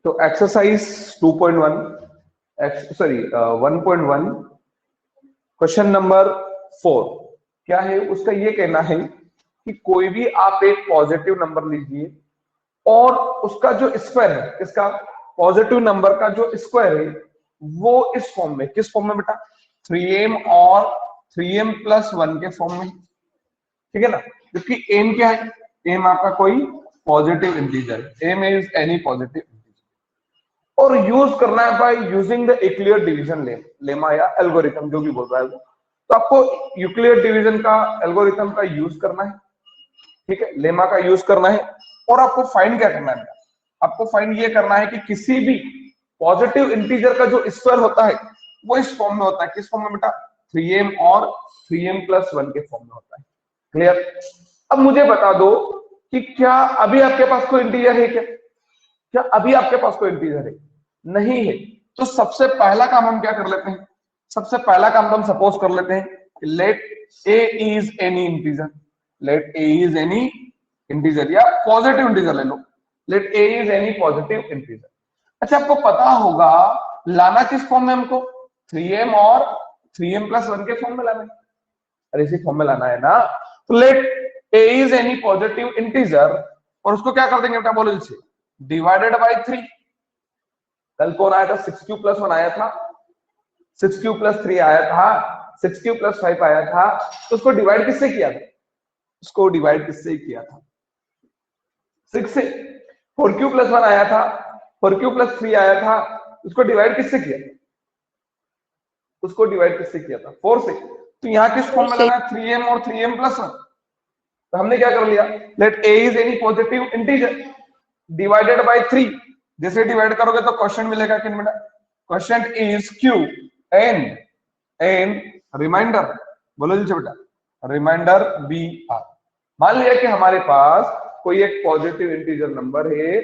तो exercise 2.1 sorry 1.1 question number 4 क्या है, उसका ये कहना है कि कोई भी आप एक पॉजिटिव नंबर लीजिए और उसका जो स्क्वायर है, इसका पॉजिटिव नंबर का जो स्क्वायर है वो इस फॉर्म में, किस फॉर्म में बेटा, 3m और 3m प्लस 1 के फॉर्म में, ठीक है ना। क्योंकि m क्या है, m आपका कोई positive integer, m is any positive integer, और यूज करना है by using the Euclid division lemma या एल्गोरिथम, जो भी बोल रहा है वो। तो आपको यूक्लिड डिवीजन का, एल्गोरिथम का यूज करना है, ठीक है, लेमा का यूज करना है। और आपको फाइंड क्या करना है, आपको फाइंड ये करना है कि किसी भी पॉजिटिव इंटीजर का जो स्क्वायर होता है वो इस फॉर्म में होता है, किस फॉर्म में बेटा, 3m और 3m प्लस 1 के फॉर्म में होता है। क्लियर। अब मुझे बता दो कि क्या अभी आपके पास कोई इंटीजर है, क्या अभी आपके पास कोई इंटीजर है, नहीं है। तो सबसे पहला काम हम क्या कर लेते हैं, सबसे पहला काम तो हम सपोज कर लेते हैं let a is any integer, let a is any integer या पॉजिटिव इंटीजर ले लो, let a is any positive integer. अच्छा, आपको पता होगा लाना किस फॉर्म में, हमको 3m और 3m प्लस 1 के फॉर्म में लाना है, अरे इसी फॉर्म में लाना है ना। तो let a is any positive integer, और उसको क्या कर देंगे बेटा, बोलो इसे डिवाइडेड बाय 3। कल कौन आया था, 6q प्लस 1 आया था, 6q प्लस 3 आया था, 6q प्लस 5 आया था। तो उसको डिवाइड किससे किया था, उसको डिवाइड किससे किया था, 6 से। 4q प्लस 1 आया था, 4q प्लस 3 आया था, उसको डिवाइड किससे किया, उसको डिवाइड किससे किया था, 4 से। तो यहाँ किस फॉर्म में लाना है, 3m और 3m प्लस 1। तो हमने क्या कर लिया, let a is any positive integer divided by 3। जैसे डिवाइड करोगे तो क्वेश्चन मिलेगा कि बेटा, question is q and remainder, बोलो जी बेटा, रिमाइंडर b r। मान लिया कि हमारे पास कोई एक पॉजिटिव इंटीजर नंबर है,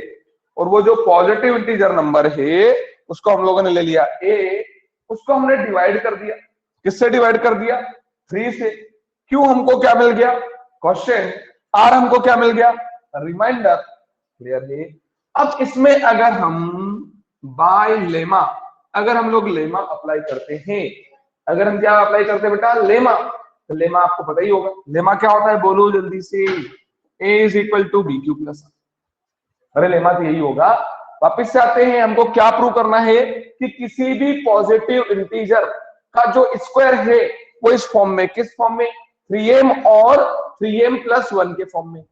और वो जो पॉजिटिव इंटीजर नंबर है उसको हम लोगों ने ले लिया a, उसको हमने डिवाइड कर दिया, किससे डिवाइड कर दिया, 3 से। q हमको क्या मिल गया, क्वेश्चन, r हमको क्या मिल गया, रिमाइंडर। क्लियर है। अब इसमें अगर हम बाय लेमा, अगर हम लोग लेमा अप्लाई करते हैं, अगर हम क्या अप्लाई करते हैं बेटा, लेमा, तो लेमा आपको पता ही होगा, लेमा क्या होता है, बोलो जल्दी से, a is equal to B Q plus. अरे लेमा तो यही होगा। वापिस से आते हैं, हमको क्या प्रूव करना है कि किसी भी पॉजिटिव इंटीजर का जो स्क्वायर है वो इस फॉर्म में, किस फॉर्म में, 3m और 3m प्लस 1 के फॉर्म में।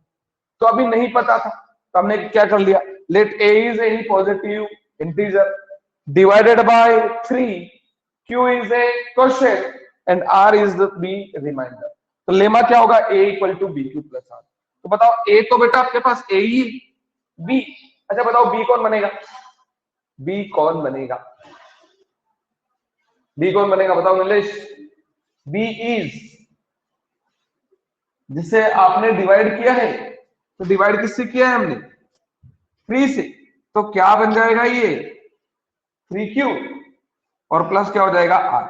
तो अभी नहीं पता था, तो हमने क्या कर लिया, let a is any positive integer divided by 3, q is a question and r is the b remainder. तो लेमा क्या होगा, a equal to B Q plus r। तो बताओ a तो बेटा आपके पास a ही, b, अच्छा बताओ b कौन बनेगा, b कौन बनेगा, b कौन बनेगा, बताओ नीलेश। b इज, जिसे आपने डिवाइड किया है, तो डिवाइड किससे किया है हमने, 3 से। तो क्या बन जाएगा ये 3q और प्लस क्या हो जाएगा r।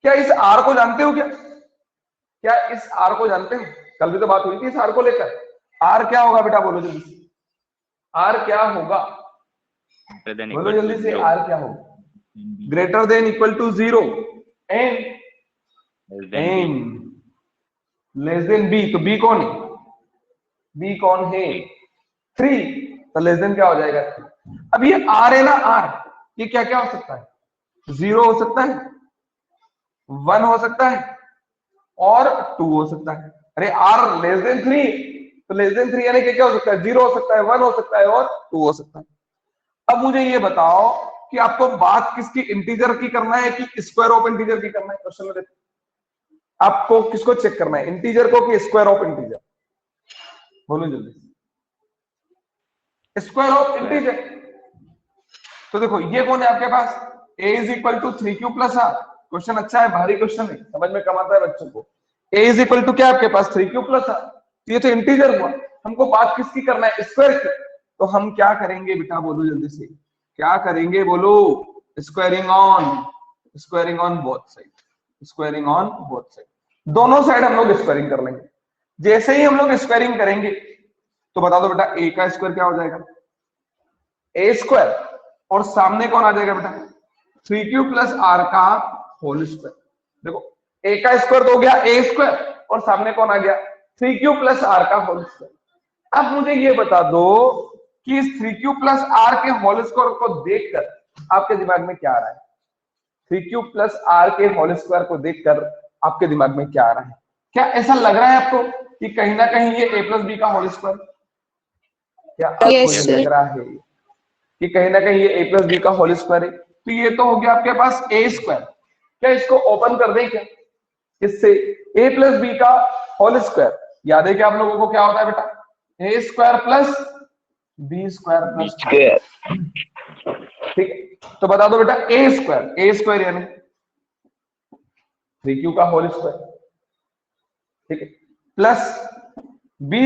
क्या इस r को जानते हो, क्या इस r को जानते हो, कल भी तो बात हुई थी इस r को लेकर। r क्या होगा बेटा, बोलो जल्दी से, r क्या होगा, बोलो जल्दी से, r क्या होगा, greater than equal to 0 and less than b। तो b कौन है, b कौन है, 3, तो लेस देन क्या हो जाएगा 3। अब ये r है ना, r ये क्या क्या हो सकता है, 0 हो सकता है, 1 हो सकता है और 2 हो सकता है। अरे r लेस देन 3, तो लेस देन 3 यानी कि क्या हो सकता है, 0 हो सकता है, 1 हो सकता है और 2 हो सकता है। अब मुझे ये बताओ कि आपको बात किसकी, इंटीजर की करना है कि स्क्वायर ऑफ इंटीजर की करना है, क्वेश्चन में देखो आपको किसको चेक करना है, इंटीजर को कि स्क्वायर ऑफ इंटीजर, बोलो जल्दी, स्क्वायर ऑफ इंटीजर। तो देखो ये कौन है आपके पास, a is equal to 3q plus r। Question अच्छा है, भारी क्वेश्चन है, समझ में कम आता है बच्चों को। a इज इक्वल टू क्या आपके पास, 3q प्लस r। ये तो इंटीजर हुआ, हमको बात किसकी करना है, स्क्वायर की। तो हम क्या करेंगे बेटा, बोलो जल्दी से, क्या करेंगे बोलो, squaring on both side, squaring on both side, दोनों साइड हम लोग स्क्वायरिंग कर लेंगे। जैसे ही हम लोग स्क्वायरिंग करेंगे तो बता दो बेटा a का स्क्वायर क्या हो जाएगा, a स्क्वायर और सामने कौन आ जाएगा बेटा 3q प्लस आर का होल स्क्वायर। देखो a का स्क्वायर तो हो गया a स्क्वायर और सामने कौन आ गया 3q प्लस आर का होल स्क्वायर। अब मुझे ये बता दो कि इस 3q प्लस आर के होल स्क्वायर को देखकर आपके दिमाग में क्या आ रहा है। 3q प्लस आर के होल स्क्वायर को देखकर आपके दिमाग में क्या आ रहा है? क्या ऐसा लग रहा है आपको कि कहीं ना कहीं ये a प्लस बी का होल स्क्वायर? क्या आपको Yes, ये लग रहा है कि कहीं ना कहीं ये a प्लस बी का होल स्क्वायर है? तो ये तो हो गया आपके पास a स्क्वायर। क्या इसको ओपन कर दें क्या? इससे a प्लस बी का होल स्क्वायर याद है कि आप लोगों को क्या होता है बेटा a square plus B square plus ठीक है। तो बता दो बेटा a स्क्वायर यानी 3q का होल स्क्वायर ठीक है प्लस बी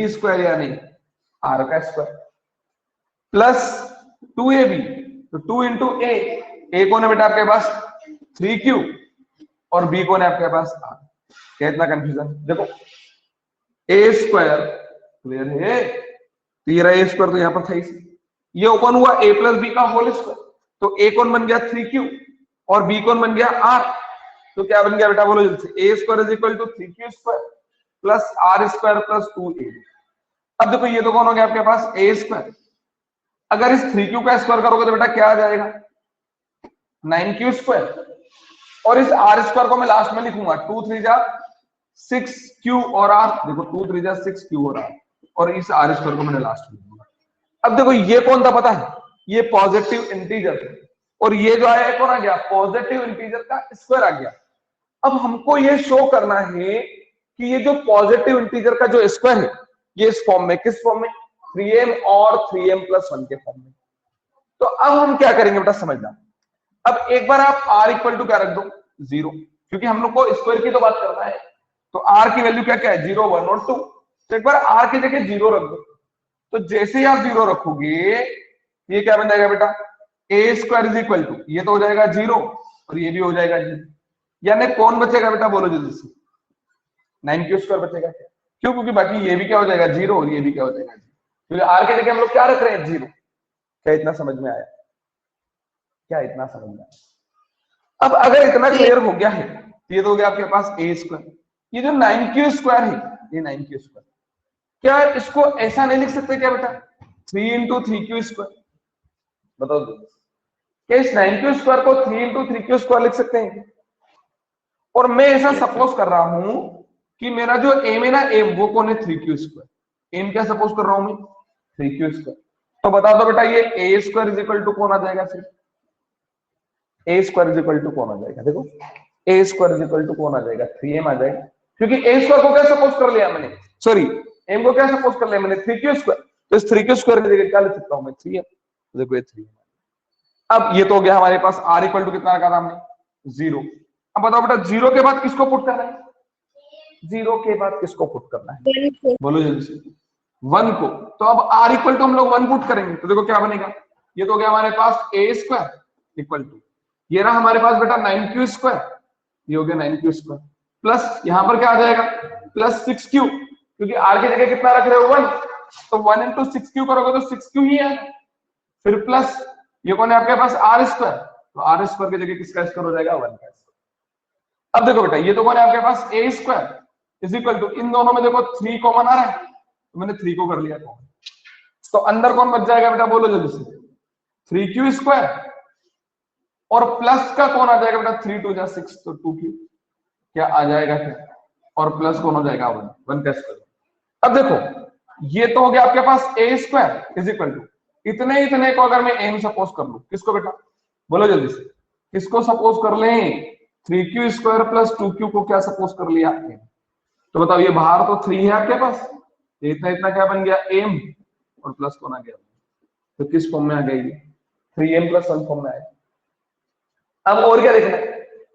स्क्वायर यानी आर का स्क्वायर प्लस 2ab तो 2 इंटू ए कौन है बेटा आपके पास 3q और बी कौन है आपके पास आर। क्या इतना कंफ्यूजन? देखो ए स्क्वायर क्लियर है तो ये रहा ए स्क्वायर तो यहां पर था ही। ये ओपन हुआ a प्लस बी का होल स्क्वायर तो a कौन बन गया 3q और b कौन बन गया r। तो क्या बन गया बेटा बोलो जल्दी से a square is equal to 3q square plus r square plus 2ab। अब देखो ये तो कौन हो गया आपके पास a स्क्वायर। अगर इस 3q का स्क्वायर करोगे तो बेटा क्या आ जाएगा 9q स्क्वायर और इस r स्क्वायर को मैं लास्ट में लिखूंगा 2 3 जा 6q और r। देखो 2 3 जा 6q और r और इस r स्क्वायर को मैंने लास्ट में लिखूंगा। अब देखो ये कौन था पता है ये पॉजिटिव इंटीजर और ये जो आया कौन आ गया पॉजिटिव इंटीजर का स्क्वायर आ गया। अब हमको ये शो करना है कि ये जो पॉजिटिव इंटीजर का जो स्क्वायर है ये इस फॉर्म में किस फॉर्म में 3m और 3m प्लस 1 के फॉर्म में। तो अब हम क्या करेंगे बेटा समझना। अब एक बार आप r इक्वल टू क्या रख दो 0 क्योंकि हम लोग को स्क्वायर की तो बात करना है तो r की वैल्यू क्या क्या है 0 1 और 2। तो एक बार r की जगह 0 रख दो तो जैसे ही आप 0 रखोगे ये क्या बन जाएगा बेटा a square is equal to ये तो हो जाएगा 0 और ये भी हो जाएगा 0 यानी कौन बचेगा बेटा बोलो जल्दी से 9q स्क्वायर बचेगा। क्यों? क्योंकि बाकी ये भी क्या हो जाएगा 0 और ये भी क्या हो जाएगा 0 क्योंकि r की जगह हम लोग क्या रख रहे हैं 0। क्या इतना समझ में आया? क्या इतना समझ में आया? अब अगर इतना क्लियर हो गया है तो ये तो हो गया आपके पास a स्क्वायर। ये जो 9q स्क्वायर है ये 9q स्क्वायर क्या इसको ऐसा नहीं लिख सकते क्या बेटा 3 इंटू 3q स्क्वायर? बताओ क्या इस 9q स्क्वायर को 3 इंटू 3q स्क्वायर लिख सकते हैं? और मैं ऐसा सपोज कर रहा हूं कि मेरा जो एम है ना एम वो कौन है 3q स्क्वायर। एम क्या सपोज कर रहा हूं मैं 3q स्क्वायर। तो बता दो बेटा ये a square is equal to कौन आ जाएगा फिर a square is equal to कौन आ जाएगा? देखो a square is equal to कौन आ जाएगा 3m आ जाएगा क्योंकि a स्क्वायर को क्या सपोज कर लिया मैंने सॉरी m को क्या सपोज कर लिया मैंने 3q स्क्वायर। तो इस 3q स्क्वायर की जगह क्या लिख सकता हूं मैं 3m। तो देखो ये 3m। अब ये तो हो गया हमारे पास r इक्वल टू कितना रखा था हमने 0। अब बताओ बेटा 0 के बाद किसको पुट करना है 0 के बाद किसको पुट करना है बोलो जल्दी से 1 को। तो अब r इक्वल टू हम लोग 1 पुट करेंगे तो देखो क्या बनेगा ये तो हो गया हमारे पास a स्क्वायर इक्वल टू ये रहा हमारे पास बेटा 9q स्क्वायर ये हो गया 9q स्क्वायर प्लस यहां पर क्या आ जाएगा प्लस 6q क्योंकि r की जगह कितना रख रहे हो 1 तो 1 इंटू 6q करोगे तो 6q ही है फिर प्लस ये कौन है आपके पास r स्क्वायर तो r स्क्वायर की जगह किसका स्क्वायर हो जाएगा 1 का। अब देखो बेटा ये तो कौन है आपके पास a square is equal to इन दोनों में देखो 3 कॉमन आ रहा है तो मैंने 3 को कर लिया कॉमन। तो अंदर कौन बच जाएगा बेटा बोलो जल्दी से 3q स्क्वायर और प्लस का कौन आ जाएगा बेटा 3 2 जा 6 तो 2q क्या आ जाएगा क्या और प्लस कौन हो जाएगा 1 का स्क्वायर। अब देखो ये तो हो गया आपके पास a square is equal to इतने को अगर मैं m सपोज कर लूं किसको बेटा बोलो जल्दी से किसको सपोज कर लें 3q स्क्वायर प्लस 2q को क्या सपोज कर लिया m। तो बताओ ये बाहर तो 3 है आपके पास इतना क्या बन गया m और प्लस कौन आ गया तो किस फॉर्म में आ गया ये 3m प्लस 1 फॉर्म में आया। अब और क्या देखना है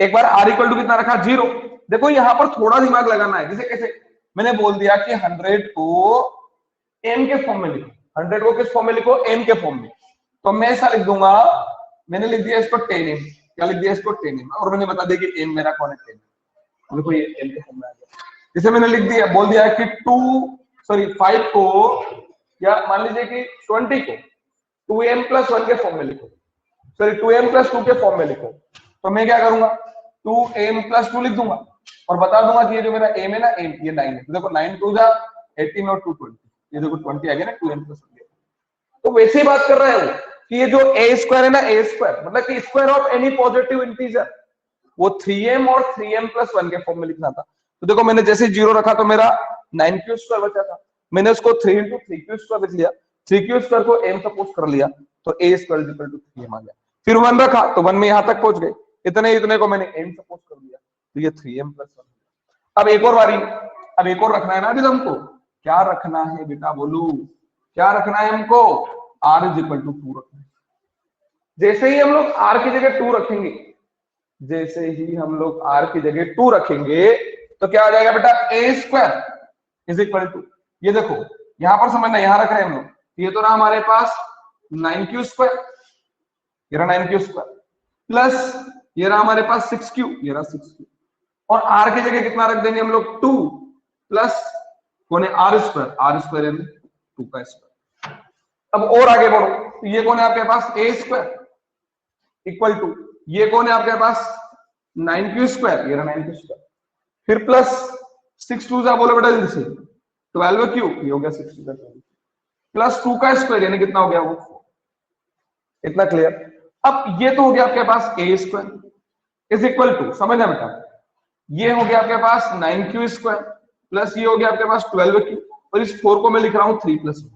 एक बार r इक्वल टू कितना रखा 0। देखो यहां पर थोड़ा दिमाग लगाना है जैसे कैसे मैंने बोल दिया कि 100 को m के फॉर्म में लिखो 100 को किस फॉर्म में लिखो m के फॉर्म में। तो मैं ऐसा लिख दूंगा मैंने लिख दिया इसको 10m क्या लिख दिया इसको 10m और मैंने बता दिया कि m मेरा कौन है 10। देखो ये m के फॉर्म में आ गया जैसे मैंने लिख दिया बोल दिया कि 5 को या मान लीजिए कि 20 को 2m+1 के फॉर्म में लिखो, सॉरी 2m+2 के फॉर्म में लिखो, तो मैं क्या करूंगा 2m+2 लिख दूंगा और बता दूंगा कि ये जो मेरा m है ना, m ये 9 है। तो देखो 9 2 जा 18 और 2 20, ये देखो 20 आ गया ना 2m+1। तो वैसे ही बात कर रहा है वो कि ये जो a² है ना, a² मतलब कि square of any positive integer, वो 3m और 3m+1 के फॉर्म में लिखना था। तो देखो मैंने जैसे 0 रखा तो मेरा 9q² बचा था, मैंने उसको 3 × 3q² लिख लिया, 3q² को m सपोज कर लिया, तो a² = 3m आ गया। फिर 1 रखा तो 1 में यहां तक पहुंच गए, इतने को मैंने m सपोज कर लिया, तो ये 3m+1। अब एक और बारी, अब एक और रखना है ना अभी हमको, क्या रखना है बेटा बोलू, क्या रखना है हमको, r = 2 रखना है। जैसे ही हम लोग r की जगह 2 रखेंगे, जैसे ही हम लोग r की जगह 2 रखेंगे तो क्या आ जाएगा बेटा, a² = ये देखो यहां पर समझना, यहां रख रहे हैं हम लोग, ये तो रहा हमारे पास 9q², ये रहा 9q² प्लस ये रहा हमारे पास 6q, ये रहा 6q, और r की जगह कितना रख देंगे हम लोग 2 प्लस कौन है r² यानी 2 का स्क्वायर। अब और आगे बढ़ो, तो ये कौन है आपके पास a² = ये कौन है आपके पास 9q², ये रहा 9q², फिर प्लस 6 2 जा बोलो बेटा जल्दी से 12q, ये हो गया 6 2 प्लस 2 का स्क्वायर यानी कितना हो गया वो 4। इतना क्लियर। अब ये तो हो गया आपके पास a² = समझना बेटा, ये हो गया आपके पास 9q² प्लस ये हो गया आपके पास 12q, और इस 4 को मैं लिख रहा हूं 3+1।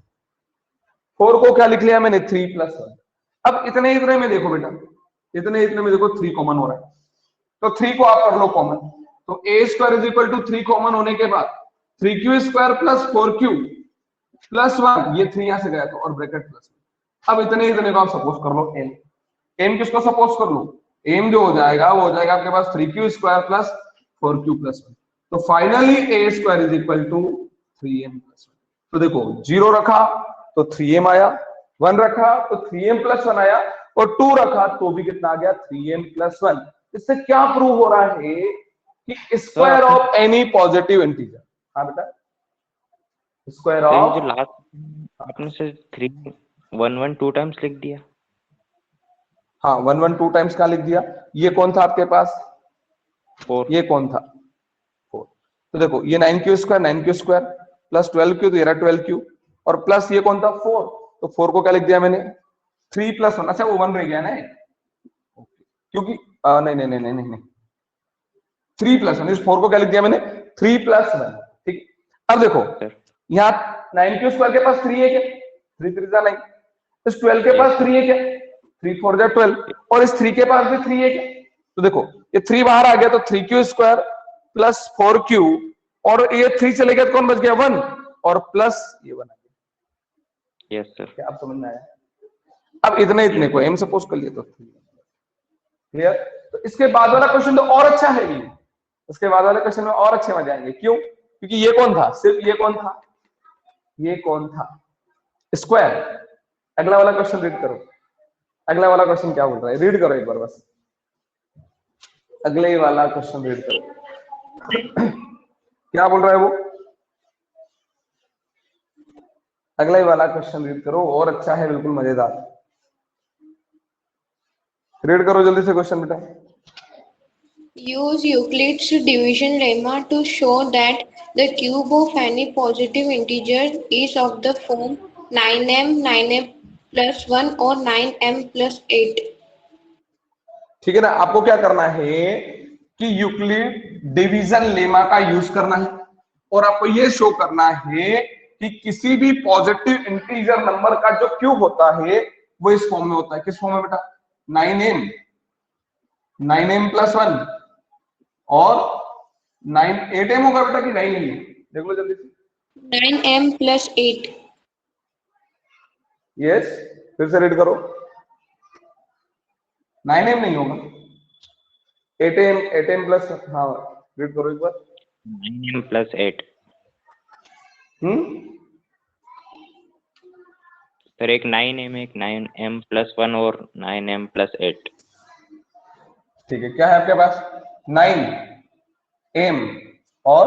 4 को क्या लिख लिया मैंने 3+1। अब इतने में देखो बेटा, इतने में देखो 3 कॉमन हो रहा है, तो 3 को आप कर लो कॉमन, तो a² = 3 कॉमन होने के बाद 3q² + 4q + 1, ये 3 यहां से गया था और ब्रैकेट प्लस। अब इतने को आप सपोज कर लो m किसको सपोज कर लो, m जो हो जाएगा वो हो जाएगा आपके पास 3q² + 4q + 1, तो फाइनली a² = 3m+1। तो देखो 0 रखा तो 3m आया, 1 रखा तो 3m+1 आया, और 2 रखा तो भी कितना आ गया 3m+1। इससे क्या प्रूव हो रहा है कि square of any positive integer. हाँ बेटा, स्क्वायर ऑफ, जो लास्ट आपने से 3 1 1 2 टाइम्स लिख दिया। हाँ 1 1 2 टाइम्स का लिख दिया। ये कौन था आपके पास 4, ये कौन था 4। तो देखो ये 9q² प्लस 12q, तो ये रहा 12q, और प्लस ये कौन था 4, तो 4 को क्या लिख दिया मैंने 3+1। अच्छा वो 1 रह गया ना, क्योंकि नहीं 3+1, इस 4 को क्या लिख दिया मैंने 3+1। ठीक, अब देखो यहाँ 9q² के पास 3 है क्या, 3 3 जा 9, इस 12 के पास 3 है क्या, 3 4 जा 12, और इस 3 के पास भी 3 है क्या। तो देखो ये 3 बाहर आ गया तो 3q² + 4q, और ये 3 चले गया तो कौन बच गया 1, और प्लस ये 1 आ गया। यस सर, क्या आप समझ में आया। अब इतने को m सपोज कर लिया तो क्लियर। तो इसके बाद वाला क्वेश्चन तो और अच्छा है ये, उसके बाद वाले क्वेश्चन में और अच्छे मजे आएंगे। क्यों, क्योंकि ये कौन था, सिर्फ ये कौन था स्क्वायर। अगला वाला क्वेश्चन रीड करो, अगला वाला क्वेश्चन क्या बोल रहा है, रीड करो एक बार बस, अगले वाला क्वेश्चन रीड करो क्या बोल रहा है वो, अगला ही वाला क्वेश्चन रीड करो, और अच्छा है बिल्कुल मजेदार। रीड करो जल्दी से क्वेश्चन बेटा। Use Euclid's division lemma to show that the cube of any positive integer is of the form 9m, 9m plus 1 or 9m plus 8। ठीक है ना, आपको क्या करना है कि यूक्लिड डिवीजन लेमा का यूज करना है, और आपको ये शो करना है कि किसी भी पॉजिटिव इंटीजर नंबर का जो क्यूब होता है वो इस फॉर्म में होता है। किस फॉर्म में बेटा, 9m plus 1 और 8m होगा बेटा कि 9m, देख लो जल्दी से। 9m plus 8। यस, फिर से रीड करो, 9m नहीं होगा, 8m प्लस, हाँ रीड करो एक बार, 9m plus 8। सर एक 9m, एक 9m plus 1 और 9m plus 8। ठीक है, क्या है आपके पास 9m और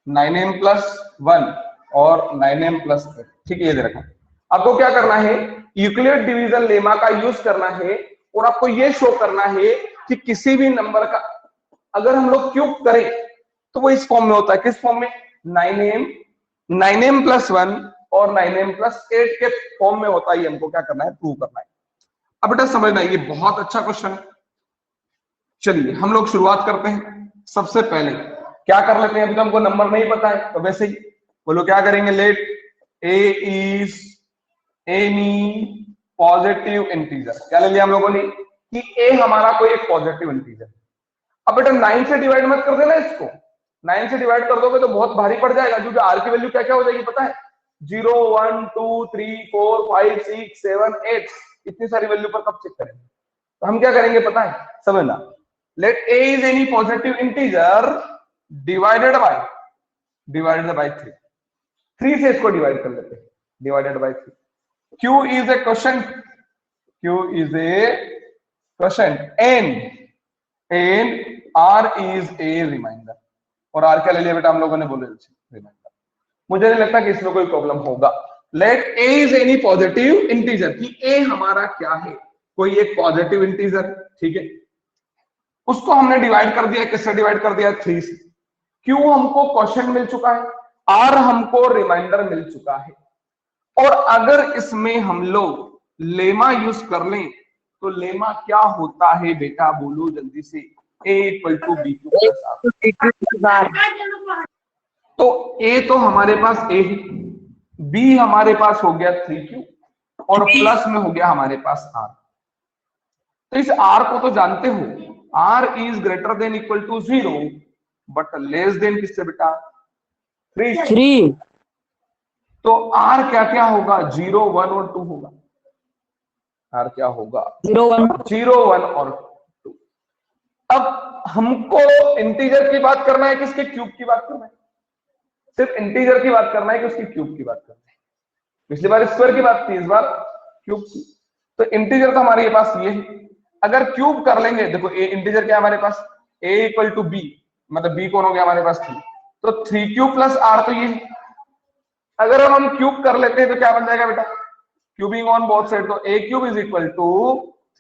9m plus 1 और 9m प्लस 8, ठीक है, ये दे रखा। आपको क्या करना है, यूक्लिड डिवीजन लेमा का यूज करना है और आपको ये शो करना है कि किसी भी नंबर का अगर हम लोग क्यूब करें तो वो इस फॉर्म में होता है। किस फॉर्म में? 9m प्लस 1 और 9m प्लस 8 के फॉर्म में होता है। हमको क्या करना है, प्रूव करना है। अब बेटा समझना, ये बहुत अच्छा क्वेश्चन है। चलिए हम लोग शुरुआत करते हैं। सबसे पहले क्या कर लेते हैं, अभी तो हमको नंबर नहीं पता है तो वैसे ही बोलो क्या करेंगे, let A is any positive integer. क्या ले लिया हम लोगों ने कि ए हमारा कोई एक पॉजिटिव इंटीजर। अब बेटा 9 से डिवाइड मत कर देना इसको, 9 से डिवाइड कर दोगे तो बहुत भारी पड़ जाएगा, क्योंकि आर की वैल्यू क्या क्या हो जाएगी पता है, 0 1 2 3 4 5 6 7 8, इतनी सारी वैल्यू पर कब चेक करेंगे। तो हम क्या करेंगे पता है, समझना, let A is any positive integer divided by 3 से इसको डिवाइड कर लेते हैं, divided by 3। Q is a quotient, Q is a quotient and R is a remainder। और R क्या ले लिया बेटा हम लोगों ने, बोले रिमाइंडर। मुझे नहीं लगता कि इसमें कोई प्रॉब्लम होगा। Let A is any positive integer, कि A हमारा क्या है, कोई एक पॉजिटिव इंटीजर, ठीक है। उसको हमने डिवाइड कर दिया, किससे डिवाइड कर दिया, 3 से। Q हमको क्वोशिएंट मिल चुका है, R हमको रिमाइंडर मिल चुका है। और अगर इसमें हम लोग लेमा यूज कर लें तो लेमा क्या होता है बेटा, बोलो जल्दी से, A equal to B Q plus r. तो A तो हमारे पास A है, B हमारे पास हो गया 3Q और प्लस में हो गया हमारे पास R। तो इस R को तो जानते हो, R is greater than equal to 0 but less than किससे बेटा, 3। तो R क्या क्या होगा, 0 1 और 2 होगा। R क्या होगा, 0 1 और 2। अब हमको इंटीजर की बात करना है कि इसके क्यूब की बात करना है, सिर्फ इंटीजर की बात करना है कि उसकी क्यूब की बात करना है। पिछली बार स्क्वायर की बात थी, इस बार क्यूब की। तो इंटीजर तो हमारे पास ये है, अगर क्यूब कर लेंगे, देखो ए इंटीजर क्या है हमारे पास, a इक्वल टू बी, मतलब b कौन हो गया हमारे पास 3, तो 3Q प्लस R तो ये है। अगर हम क्यूब कर लेते हैं तो क्या बन जाएगा बेटा, क्यूबिंग ऑन बोथ साइड, तो a cube is equal to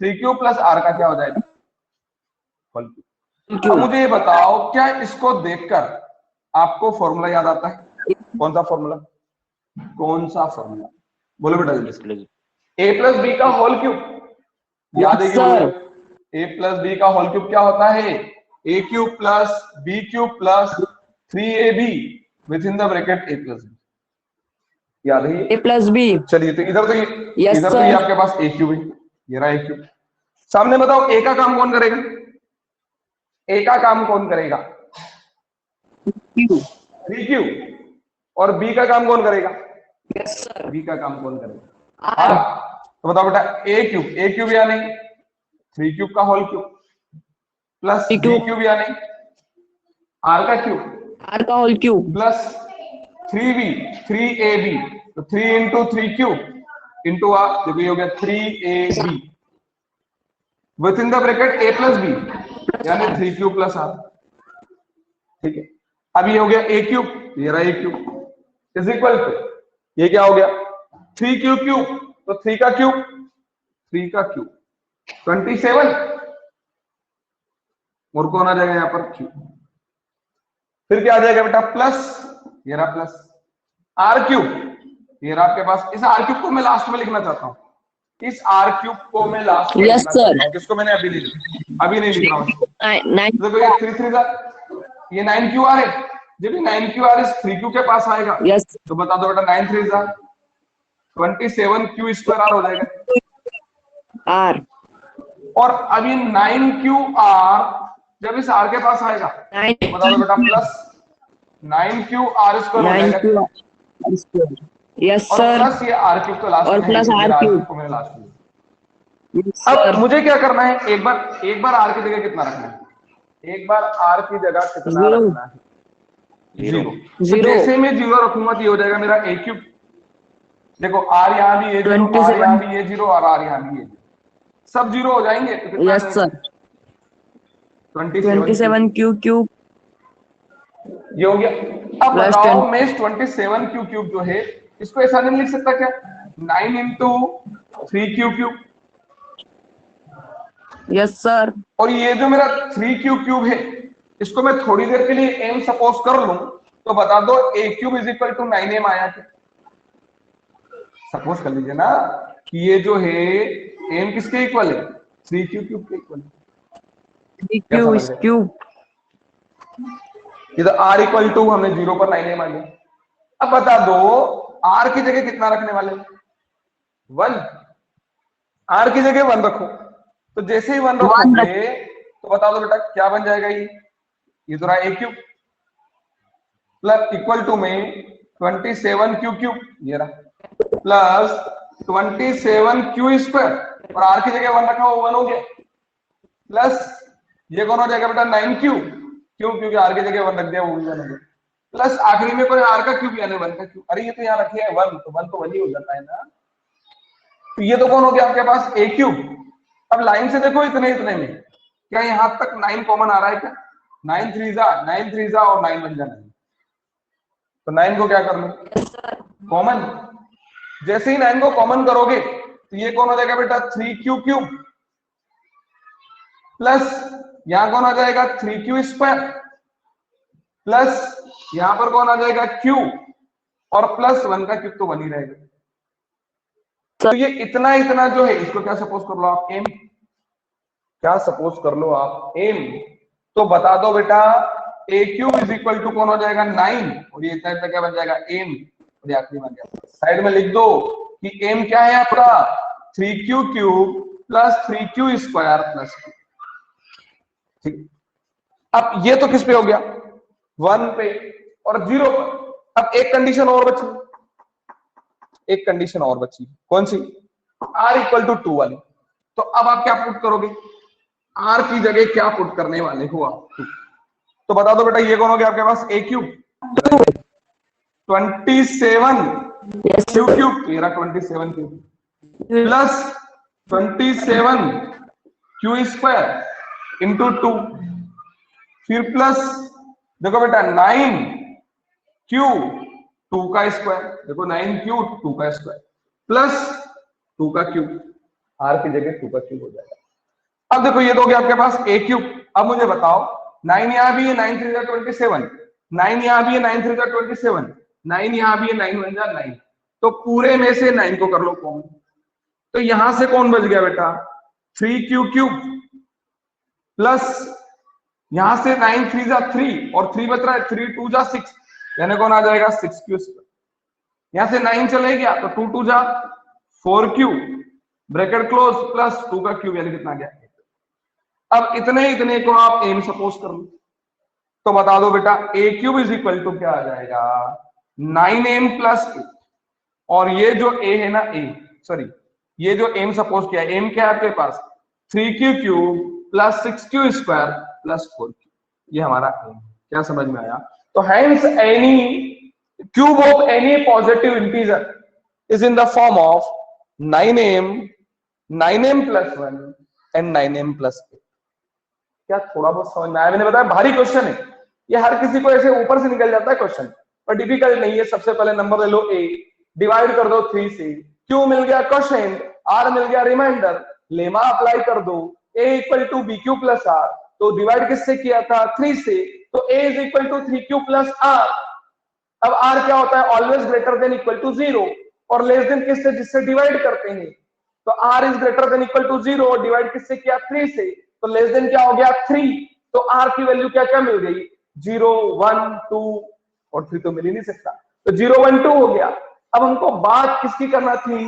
3Q plus R का क्या हो जाएगा, अब मुझे ये बताओ, क्या इसको देखकर आपको फॉर्मूला याद आता है? कौन सा फॉर्मूला, कौन सा फॉर्मूला, बोलो बेटा जल्दी। a प्लस बी का होल क्यूब याद है कि a प्लस बी का होल क्यूब क्या होता है, a cube plus b cube plus 3ab with in the bracket a plus b, याद है a प्लस बी। चलिए तो इधर तो इधर तो ये आपके पास a क्यूब है, ये रहा a क्यूब। सामने बताओ a का काम कौन करेगा, a का काम कौन करेगा, 3Q, और b का काम कौन करेगा, b का काम कौन करेगा, R। तो बताओ बेटा a क्यूब या नहीं, 3Q का whole cube plus b cube या नहीं, R का होल क्यूब प्लस 3ab, तो 3 इंटू 3Q इंटू R, देखो ये हो गया 3ab with in the bracket a plus b, यानी 3Q प्लस R, ठीक है। अब ये हो गया a क्यूब, ये रहा a cube is equal to, ये क्या हो गया 3Q क्यूब, तो 3 का क्यूब 27, और कौन आ जाएगा यहाँ पर क्यूब, फिर क्या आ जाएगा बेटा प्लस, ये रहा प्लस R क्यूब, ये रहा आपके पास। इस R क्यूब को मैं लास्ट में लिखना चाहता हूँ, इस R क्यूब को मैं लास्ट में लिखना चाहता हूँ, किसको मैंने अभी नहीं लिख रहा हूँ। देखो ये 3 3 ये 9QR है, जब ये 9QR इस 3Q के पास आएगा तो बता दो बेटा 9 3 27Q स्क्वायर R हो जाएगा R, और अभी 9QR जब इस R के पास आएगा बता दो बेटा प्लस 9QR स्क्वायर हो जाएगा, यस सर, प्लस ये R क्यूब तो लास्ट में, और प्लस R क्यूब को मैंने लास्ट में। अब मुझे क्या करना है, एक बार R की जगह कितना रखना है, एक बार R की जगह कितना रखना है, 0। जैसे मैं 0 रखूंगा तो ये हो जाएगा मेरा a क्यूब, देखो R यहाँ भी ये 0, R यहाँ भी ये 0 और R यहाँ भी ये 0, सब 0 हो जाएंगे, तो यस सर 27Q क्यूब, ये हो गया। अब Plus बताओ 10 मैं इस 27 क्यू क्यूब जो है इसको ऐसा नहीं लिख सकता क्या, 9 into 3 Q cube, yes sir, और ये जो मेरा 3 क्यू क्यूब है इसको मैं थोड़ी देर के लिए एम सपोज कर लूं तो बता दो A cube is equal to 9m आया क्या? सपोज कर लीजिए ना कि ये जो है एम किसके इक्वल है, 3 क्यू क्यूब के इक्वल है। क्या q समझ is गए? cube, इधर आर इक्वल टू हमने 0 पर 9m आ गया। अब बता दो आर की जगह कितना रखने वाले, 1, आर की जगह 1 रखो, तो जैसे ही 1 1 रखोगे तो बता दो बेटा क्या बन जाएगा, ये तो रहा ए क्यूब प्लस इक्वल टू में 27 क्यू क्यूब, ये रहा प्लस 27 क्यू स्क्वायर, और आर की जगह 1 रखा हो 1 हो गया, प्लस ये कौन हो जाएगा बेटा 9 क्यू, क्यों क्योंकि आर की जगह 1 रख दिया वो भी 1 हो गया, प्लस आखिरी में कोई आर का क्यूब यानी 1 का क्यूब, अरे ये तो यहाँ रखे है 1, तो 1 तो 1 ही हो जाता है ना, तो ये तो कौन हो गया आपके पास ए क्यूब। अब लाइन से देखो इतने इतने में क्या यहां तक 9 कॉमन आ रहा है क्या, 9 3 जा और 9 बन जाना, तो 9 को क्या कर लो कॉमन, जैसे ही 9 को कॉमन करोगे तो ये कौन हो जाएगा बेटा 3 क्यू क्यूब, प्लस यहां कौन आ जाएगा 3 क्यू स्क्वायर, प्लस यहां पर कौन आ जाएगा क्यू, और प्लस 1 का क्यूब तो 1 ही रहेगा, तो ये इतना इतना जो है इसको क्या सपोज कर लो आप एम, क्या सपोज कर लो आप एम, तो बता दो बेटा ए क्यूब इज इक्वल टू कौन हो जाएगा 9, और ये इतना इतना क्या बन जाएगा एम, और ये आखिरी बन गया, साइड में लिख दो कि एम क्या है आपका 3 Q cube plus 3 Q square plus, ठीक। अब ये तो किस पे हो गया 1 पे और 0 पर, अब एक कंडीशन और बची, एक कंडीशन और बची, कौन सी, r इक्वल टू 2 वाली, तो अब आप क्या पुट करोगे, r की जगह क्या पुट करने वाले हो आप, तो बता दो बेटा ये कौन हो गया आपके पास ए क्यूब 27 yes क्यू क्यूब, तेरा 27 cube plus 27 Q square into 2, फिर प्लस देखो बेटा 9 क्यू 2 का स्क्वायर, देखो 9 क्यू 2 का स्क्वायर प्लस 2 का क्यूब, आर की जगह 2 का क्यूब हो जाएगा। अब देखो ये तो हो गया आपके पास ए क्यूब, अब मुझे बताओ 9 यहां भी है 9 3 जा 27, 9 यहां भी है 9 3 जा 27, 9 यहां भी है 9 1 जा 9, तो पूरे में से 9 को कर लो कॉमन, तो यहां से कौन बच गया बेटा 3 क्यू क्यूब, प्लस यहां से 9 3 जा 3 और 3 बच रहा है 3 2 जा 6, यानी कौन आ जाएगा 6 क्यू स्क्वायर, यहां से 9 चले गया तो 2 2 जा 4 क्यू ब्रैकेट क्लोज प्लस 2 का क्यूब यानी कितना गया, अब इतने इतने को आप एम सपोज कर लो, तो बता दो बेटा ए क्यूब इज इक्वल टू क्या आ जाएगा 9m प्लस 8, और ये जो ए है ना ए सॉरी ये जो एम सपोज किया एम क्या है आपके पास 3 Q cube plus 6 Q square plus 4 Q, ये हमारा एम, क्या समझ में आया, तो hence any cube of any positive integer is in the form of 9m 9m plus 1 and 9m plus 8, क्या थोड़ा बहुत समझ में आया, मैंने बताया भारी क्वेश्चन है ये, हर किसी को ऐसे ऊपर से निकल जाता है क्वेश्चन, पर डिफिकल्ट नहीं है। सबसे पहले नंबर ले लो ए, डिवाइड कर दो 3 से, क्यू मिल गया क्वेश्चन, आर मिल गया रिमाइंडर, लेमा अप्लाई कर दो a equal to B Q plus r, तो डिवाइड किससे किया था 3 से, तो a is equal to 3 q plus r, अब r क्या होता है always greater than equal to 0 और लेस देन किससे, जिससे डिवाइड करते हैं, तो r is greater than equal to 0 divide किससे किया 3 से, तो लेस देन क्या हो गया 3, तो r की वैल्यू क्या क्या मिल गई 0 1 2 और 3 तो मिल ही नहीं सकता, तो 0 1 2 हो गया। अब हमको बात किसकी करना थी,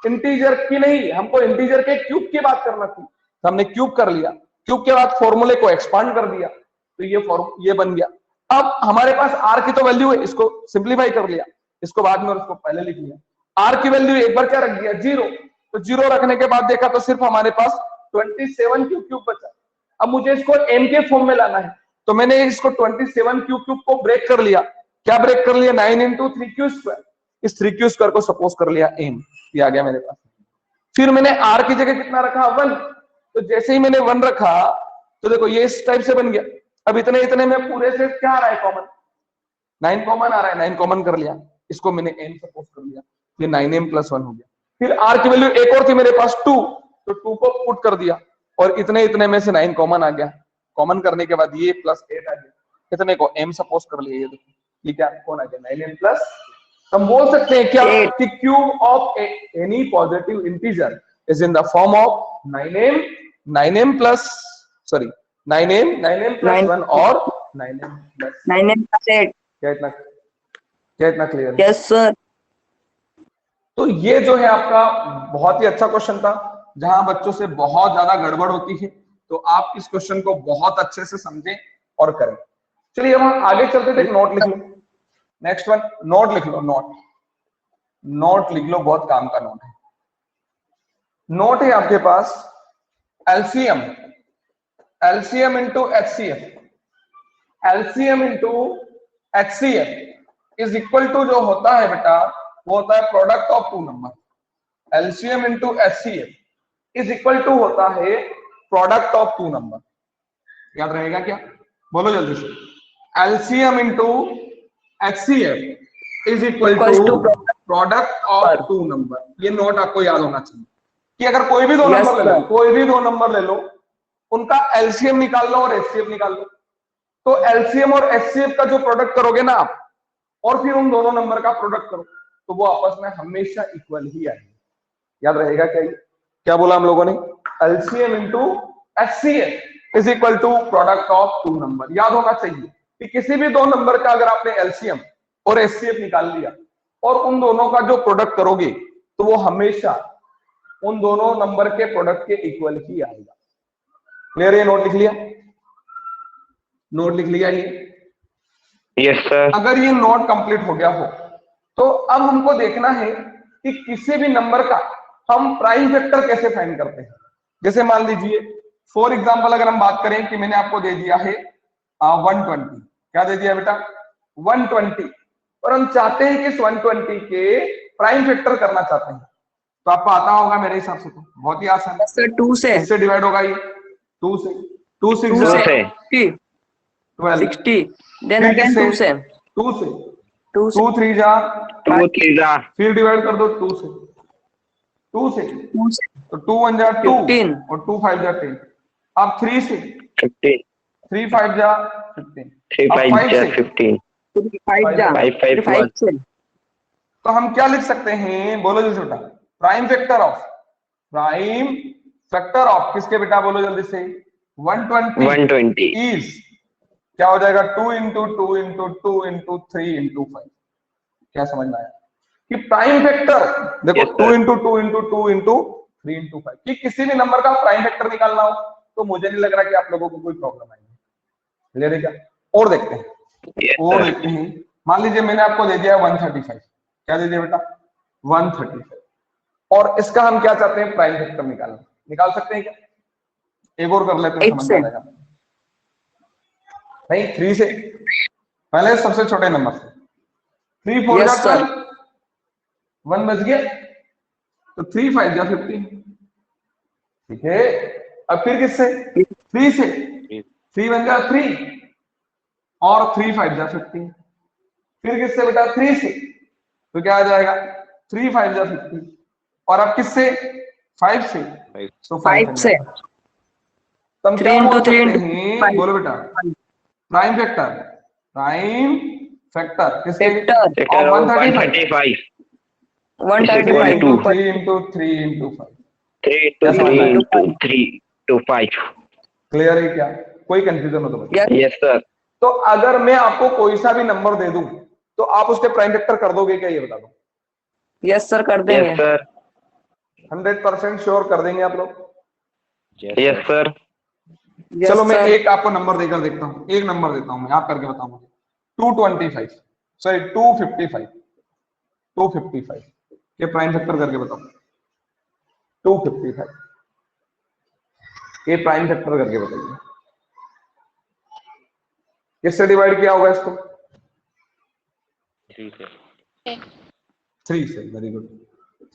इंटीजर की नहीं, हमको इंटीजर के क्यूब की बात करना थी, तो हमने क्यूब कर लिया, क्यूब के बाद फॉर्मूले को एक्सपांड कर दिया, तो ये बन गया। अब हमारे पास r की तो वैल्यू है, इसको सिंप्लीफाई कर लिया, इसको बाद में और इसको पहले लिख लिया, r की वैल्यू एक बार क्या रख दिया 0, तो 0 रखने के बाद देखा तो सिर्फ हमारे पास 27 क्यू क्यूब बचा, अब मुझे इसको m के फॉर्म में लाना है, तो मैंने इसको 27 क्यू क्यूब को ब्रेक कर लिया, क्या ब्रेक कर लिया 9 इंटू 3 क्यू स्क्वायर, इस 3 क्यू स्क्वायर को सपोज कर लिया m, ये आ गया मेरे पास। फिर मैंने r की जगह कितना रखा 1, तो जैसे ही मैंने 1 रखा तो देखो ये इस टाइप से बन गया, अब इतने इतने में पूरे से क्या आ रहा है कॉमन, 9 कॉमन आ रहा है, 9 कॉमन कर लिया, इसको मैंने n सपोज कर लिया, ये 9m+1 हो गया। फिर r की वैल्यू एक और थी मेरे पास 2, तो 2 को पुट कर दिया और इतने इतने में से 9 कॉमन आ गया। कॉमन करने के बाद ये +8 आ गया, कितने को m सपोज कर लिया। ये देखो ये क्या कौन आ गया, 9m+। हम बोल सकते हैं क्या कि cube of any positive integer is in the form of 9m+1 और 9m+8। क्या इतना क्लियर? Yes sir. तो ये जो है आपका बहुत ही अच्छा क्वेश्चन था, जहां बच्चों से बहुत ज्यादा गड़बड़ होती है, तो आप इस क्वेश्चन को बहुत अच्छे से समझें और करें। चलिए अब हम आगे चलते थे, एक नोट लिख लो, नेक्स्ट वन नोट लिख लो, नोट लिख लो, बहुत काम का नोट है। नोट है आपके पास LCM into HCF is equal to जो होता है बेटा, वो होता है product of two number. LCM into HCF is equal to होता है प्रोडक्ट ऑफ टू नंबर। याद रहेगा क्या? बोलो जल्दी से। LCM into HCF is equal to product of two number. ये नोट आपको याद होना चाहिए कि अगर कोई भी दो नंबर ले लो, कोई भी दो नंबर ले लो, उनका एलसीएम निकाल लो और एचसीएफ निकाल लो, तो एलसीएम और एचसीएफ का जो प्रोडक्ट करोगे ना आप, और फिर उन दोनों नंबर का प्रोडक्ट करो, तो वो आपस में हमेशा इक्वल ही आएंगे। याद रहेगा क्या? क्या बोला हम लोगों ने? LCM into HCF is equal to product of two number. याद होना चाहिए कि किसी भी दो नंबर का अगर आपने एलसीएम और एचसीएफ निकाल लिया और उन दोनों का जो प्रोडक्ट करोगे, तो वो हमेशा उन दोनों नंबर के प्रोडक्ट के इक्वल ही आएगा। क्लियर? ये नोट लिख लिया? नोट लिख लिया ये? Yes sir. अगर ये नोट कंप्लीट हो गया हो, तो अब हमको देखना है कि किसी भी नंबर का हम प्राइम फैक्टर कैसे फाइंड करते हैं। जैसे मान लीजिए फॉर एग्जांपल अगर हम बात करें कि मैंने आपको दे दिया है 120, क्या दे दिया बेटा? 120, और हम चाहते हैं कि इस 120 के प्राइम फैक्टर करना चाहते हैं, तो आपको आता होगा मेरे हिसाब से, तो बहुत ही आसान है सर। 2 से इससे डिवाइड होगा, ये 2 से 2 6 2 से 12 60, देन अगेन 2 से 2 से 2 2 3 जा 2 3 जा, फिर डिवाइड कर दो 2 से 2 से, 2 से तो 2 1 जा 2 15 और 2 5 जा 10। अब 3 से 15, 3 5 जा 15, 3 अब 5 5 जा से 15, 5 जा 5 5 5 से। तो हम क्या लिख सकते हैं? बोलो जल्दी बेटा। प्राइम फैक्टर ऑफ किसके बेटा? बोलो जल्दी से। 120 इज क्या हो जाएगा? 2 इंटू 2 इंटू 2 इंटू 3 इंटू 5। क्या समझ में आया कि प्राइम फैक्टर देखो? Yes, 2 into 2 into 2 into 3 into 5, कि किसी भी नंबर का प्राइम फैक्टर निकालना हो, तो मुझे नहीं लग रहा कि आप लोगों को कोई प्रॉब्लम आएगी। क्लियर है क्या? और देखते हैं, Yes, और sir. देखते हैं। मान लीजिए मैंने आपको दे दिया 135, क्या दे दिया बेटा? 135, और इसका हम क्या चाहते हैं? प्राइम फैक्टर निकालना। निकाल सकते हैं क्या? एक और कर लेते हैं, समझ में आ जाएगा। नहीं 3 से, पहले सबसे छोटे नंबर से। 3 4 Yes, जा sir. 12, 1 बच गया, तो 3 5 जा 15। ठीक है, अब फिर किससे? 3 से 3 1 जा 3 और 3 5 जा 15। फिर किससे बेटा? 3 से, तो क्या आ जाएगा? 3 5 जा 15, और अब किससे? 5 से, तो 5 से तो हम 3 क्या बोल into 3 सकते into हैं? 5 बोलो बेटा। प्राइम फैक्टर किसके? फैक्टर और 135 135 2 3 into 3 into 5। 3 to 3 into 3 to 5। Clear है क्या? कोई कंफ्यूजन हो तो बताइए। Yes sir. तो अगर मैं आपको कोई सा भी नंबर दे दूं, तो आप उसके प्राइम फैक्टर कर दोगे क्या? ये बता दो। यस सर, कर देंगे। Yes sir. 100% श्योर कर देंगे आप लोग? Yes sir. चलो मैं एक आपको नंबर देकर देखता हूँ, एक नंबर देता हूँ मैं, आप करके बताओ मुझे। 225 सॉरी 255 ये प्राइम फैक्टर करके बताओ। 255 ये प्राइम फैक्टर करके बताइए। किससे डिवाइड किया होगा इसको? 3 से। Very good.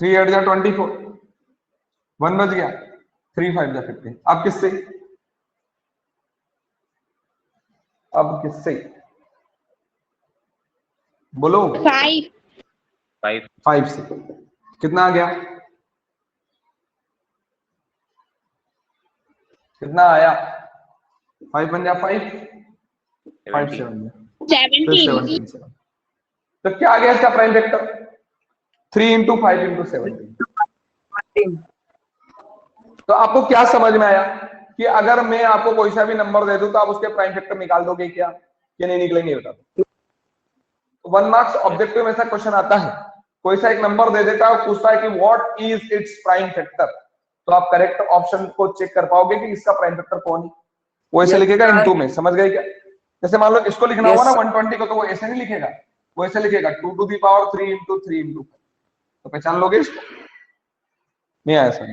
3 8 जा 24, 1 बच गया, 3 5 जा 15। अब किससे? बोलो 5. 5 5 से कितना आ गया, कितना आया, 5 बन जा 5, 5 से 17 बन जा, फिर 17. 17 से। तो क्या आ गया इसका प्राइम वेक्टर, 3 इंटू 5 इंटू 17। तो आपको क्या समझ में आया कि अगर मैं आपको कोई सा भी नंबर दे दूं तो आप उसके प्राइम फैक्टर निकाल दोगे क्या, कि नहीं निकलेंगे, बता दो। तो 1 मार्क्स ऑब्जेक्टिव में ऐसा क्वेश्चन आता है, कोई सा एक नंबर दे देता है, पूछता है कि what is its prime factor, तो आप करेक्ट ऑप्शन को चेक कर पाओगे कि इसका प्राइम फैक्टर कौन है। वो ऐसे लिखेगा इनटू में, समझ गए क्या। जैसे मान लो इसको लिखना होगा ना 120 को, तो वो ऐसे नहीं लिखेगा, वो ऐसे लिखेगा 2 to the power 3 into 3 into. तो पहचान लोगे इसको, नहीं आया समझ।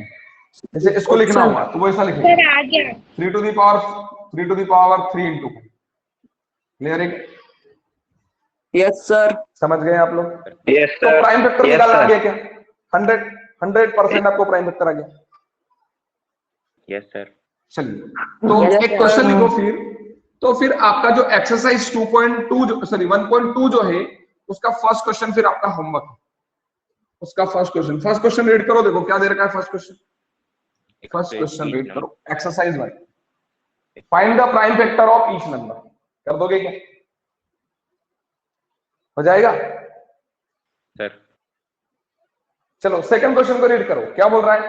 जैसे इसको लिखना होगा तो वो ऐसा लिखेगा सर आ गया. 3 to the power 3 into. Clear है, यस सर। समझ गए आप लोग। यस तो सर, प्राइम फैक्टर यस निकालना आ सर, गया क्या, 100% आपको प्राइम फैक्टर आ गया। Yes sir. चलिए तो Yes, एक sir. क्वेश्चन लिखो फिर। तो फिर आपका जो एक्सरसाइज 2.2 जो 1.2 जो है उसका फर्स्ट क्वेश्चन फिर आपका होमवर्क है। उसका फर्स्ट क्वेश्चन रीड करो, देखो क्या दे रखा है फर्स्ट क्वेश्चन रीड करो। Exercise 1, find the prime factor of each number. कर दोगे क्या, हो जाएगा। सर चलो सेकंड क्वेश्चन को रीड करो, क्या बोल रहा है,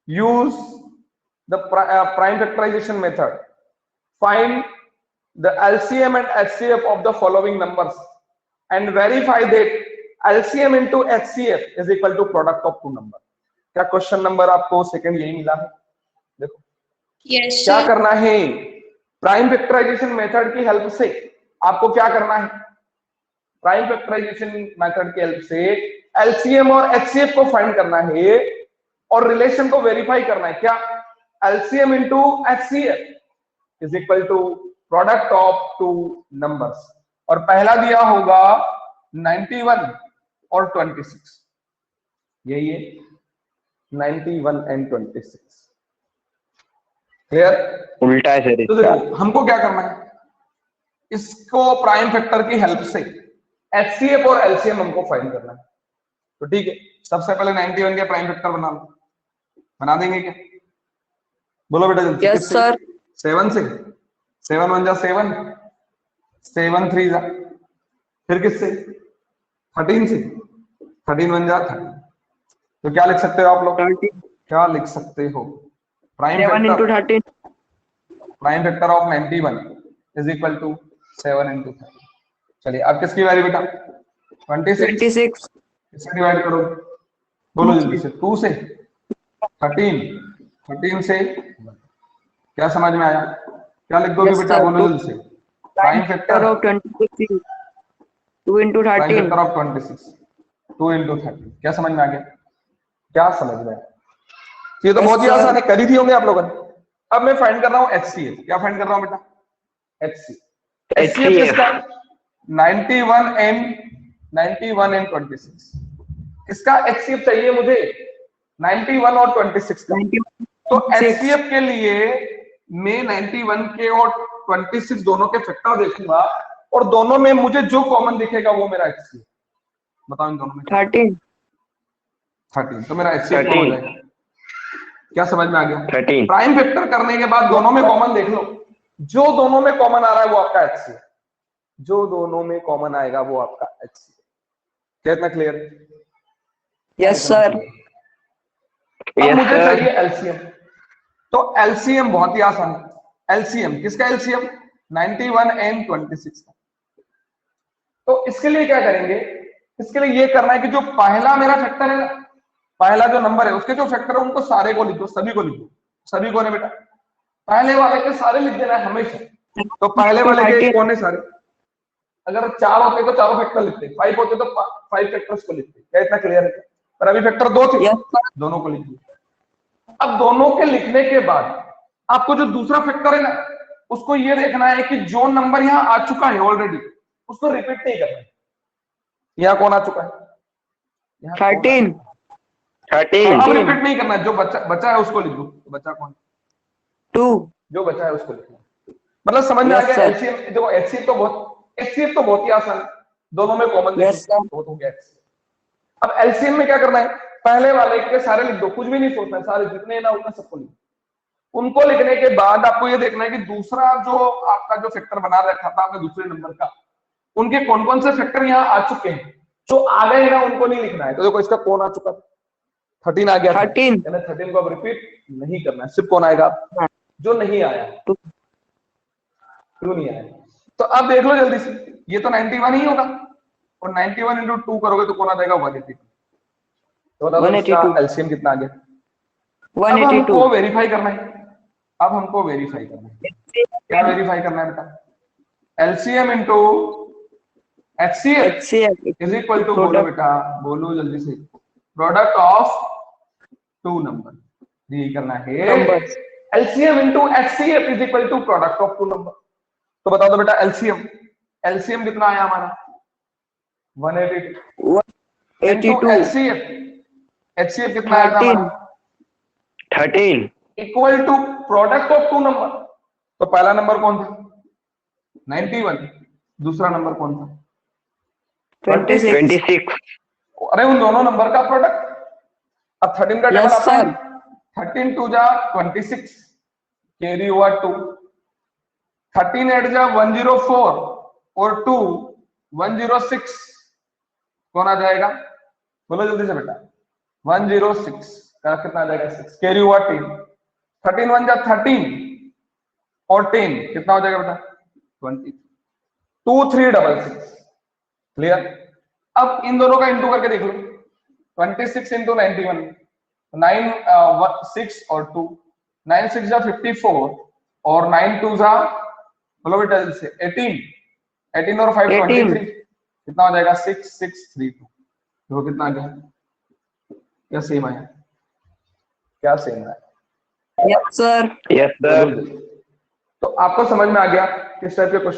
use the prime factorization method, find the LCM and HCF of the following numbers and verify that LCM into HCF is equal to product of two number. क्या question number आपको second यही मिला है। देखो Yes, क्या sir. करना है, prime factorization method की हेल्प से आपको क्या करना है, प्राइम फैक्टराइजेशन मेथड की हेल्प से एलसीएम और एचसीएफ को फाइंड करना है और रिलेशन को वेरीफाई करना है। क्या, LCM into HCF is equal to product of two numbers. और पहला दिया होगा 91 और 26, यही है 91 एंड 26। क्लियर। उल्टा है सर तो इसका। देखो हमको क्या करना है, इसको प्राइम फैक्टर की हेल्प से एचसीएफ और एलसीएम हमको फाइंड करना है। तो ठीक है, सबसे पहले 91 के प्राइम फैक्टर बना लो, बना देंगे क्या, बोलो बेटा जल्दी। Yes sir. 7 से, 7 1 जा 7, 7 3 जा, फिर किससे 13 से, 13 1 जा 13। तो क्या लिख सकते हो आप लोग, 13 क्या लिख सकते हो, prime 7 into factor 13 of 91 is equal to 7 into 13। चलिए अब किसकी बारी बेटा, 26 26 किससे डिवाइड करो, बोलो जल्दी से, 2 से 13 से 1। क्या समझ में आया, क्या लिख दोगे Yes, बेटा, sir. बोलो जल्दी से। Prime factor of 26 2 into prime 13 factor of 26 2 into 13। क्या समझ में आ गया, क्या समझ में आया। ये तो Yes, बहुत ही sir. आसान है, करी थी होंगे आप लोगों ने। अब मैं फाइंड कर रहा हूँ एचसीएफ। क्या फाइंड कर रहा हूँ बेटा, एचसीएफ किसका, 91 एंड 26। किसका एचसीएफ चाहिए मुझे, 91 और 26 का। तो 91 एचसीएफ के लिए मैं 91 के और 26 दोनों के फैक्टर देखूंगा और दोनों में मुझे जो कॉमन दिखेगा वो मेरा एचसीएफ। बताओ इन दोनों में 13 13, तो मेरा एचसीएफ कौन हो जाएगा। क्या समझ में आ गया, 13 प्राइम फैक्टर करने के बाद दोनों में कॉमन देख लो, जो दोनों में कॉमन आ रहा है वो आपका एचसीएफ, जो दोनों में कॉमन आएगा वो आपका एचसीएफ। क्या इतना क्लियर है, यस सर। अब मुझे चाहिए एलसीएम। तो एलसीएम बहुत ही आसान है, एलसीएम किसका, एलसीएम 91 एंड 26 का। तो इसके लिए क्या करेंगे, इसके लिए ये करना है कि जो पहला मेरा फैक्टर है ना, पहला जो नंबर है उसके जो फैक्टर है उनको सारे को लिख दो, सभी को लिख दो। सभी को ने बेटा, पहले वाले के सारे लिख देना है हमेशा। तो पहले वाले के कौन है सारे, अगर 4 होते तो चारों फैक्टर लिखते, 5 होते तो 5 फैक्टर्स को लिखते। क्या इतना क्लियर है, पर अभी फैक्टर 2 थे, Yes, sir. दोनों को लिख दिया। अब दोनों के लिखने के बाद आपको जो दूसरा फैक्टर है ना उसको ये देखना है कि जो नंबर यहाँ आ चुका है ऑलरेडी उसको रिपीट नहीं करना है। यहाँ कौन आ चुका है, यहाँ 13 अब रिपीट नहीं करना है, जो बचा है उसको लिख दो। बचा कौन, 2 जो बचा है उसको लिखना। मतलब समझ में आ Yes, गया। sir. एचसीएफ देखो, एचसीएफ तो बहुत ही आसान है। दोनों में कॉमन Yes, sir. तो हो गया x। अब एलसीएम में क्या करना है, पहले वाले के सारे लिख दो, कुछ भी नहीं सोचना है, सारे जितने ना उतना सबको लिख दो। उनको लिखने के बाद आपको ये देखना है कि दूसरा जो आपका जो फैक्टर बना रखा था आपने दूसरे नंबर का, उनके कौन कौन से फैक्टर यहाँ आ चुके हैं, जो आ गए ना उनको नहीं लिखना है। तो देखो इसका कौन आ चुका, 13 आ गया, 13 13 को अब रिपीट नहीं करना है, सिर्फ कौन आएगा, जो नहीं आया, 2 2 नहीं आया। तो अब देख लो जल्दी से, ये तो 91 ही होगा, और 91 इंटू 2 करोगे तो कौन आ जाएगा, 182। तो बताओ इसका 182 एलसीएम कितना आ गया। अब 182 हमको वेरीफाई करना है, अब हमको वेरीफाई करना है, क्या वेरीफाई करना है बेटा, LCM into HCF HCF is equal to, बोलो बेटा, बोलो जल्दी से, प्रोडक्ट ऑफ 2 नंबर, यही करना है। numbers LCM into HCF is equal to product of 2 number. तो बता दो बेटा एलसीएम, एलसीएम कितना आया हमारा, 182 इंटू 182 एचसीएफ, एचसीएफ कितना आया था 13 हमारा, 13 equal to product of 2 number. तो पहला नंबर कौन था, 91, दूसरा नंबर कौन था, 26 26 अरे उन दोनों नंबर का प्रोडक्ट। अब 13 का टेबल Yes, आता है, sir. 13 2 जा 26, कैरी ओवर 2, 13 8 जा 104 और 2 106, कौन आ जाएगा, बोलो जल्दी से बेटा, 106 का कितना आ जाएगा, 6, कैरी ओवर 10, 13 1 जा 13 और 10 कितना हो जाएगा बेटा, 20, 2 3 6 6, क्लियर। अब इन दोनों का इंटू करके देख लो, 26 इंटू 91, 6 और 2, 9 6 जा 54 और 9 2 जा, बोलो बेटा जल्दी से, 18, 18 और 5 18 23, कितना हो जाएगा, 6 6 3 2, देखो कितना आ गया, क्या सेम आया, क्या सेम आया, Yes, sir. yes sir। तो आपको समझ में आ गया किस टाइप के क्वेश्चन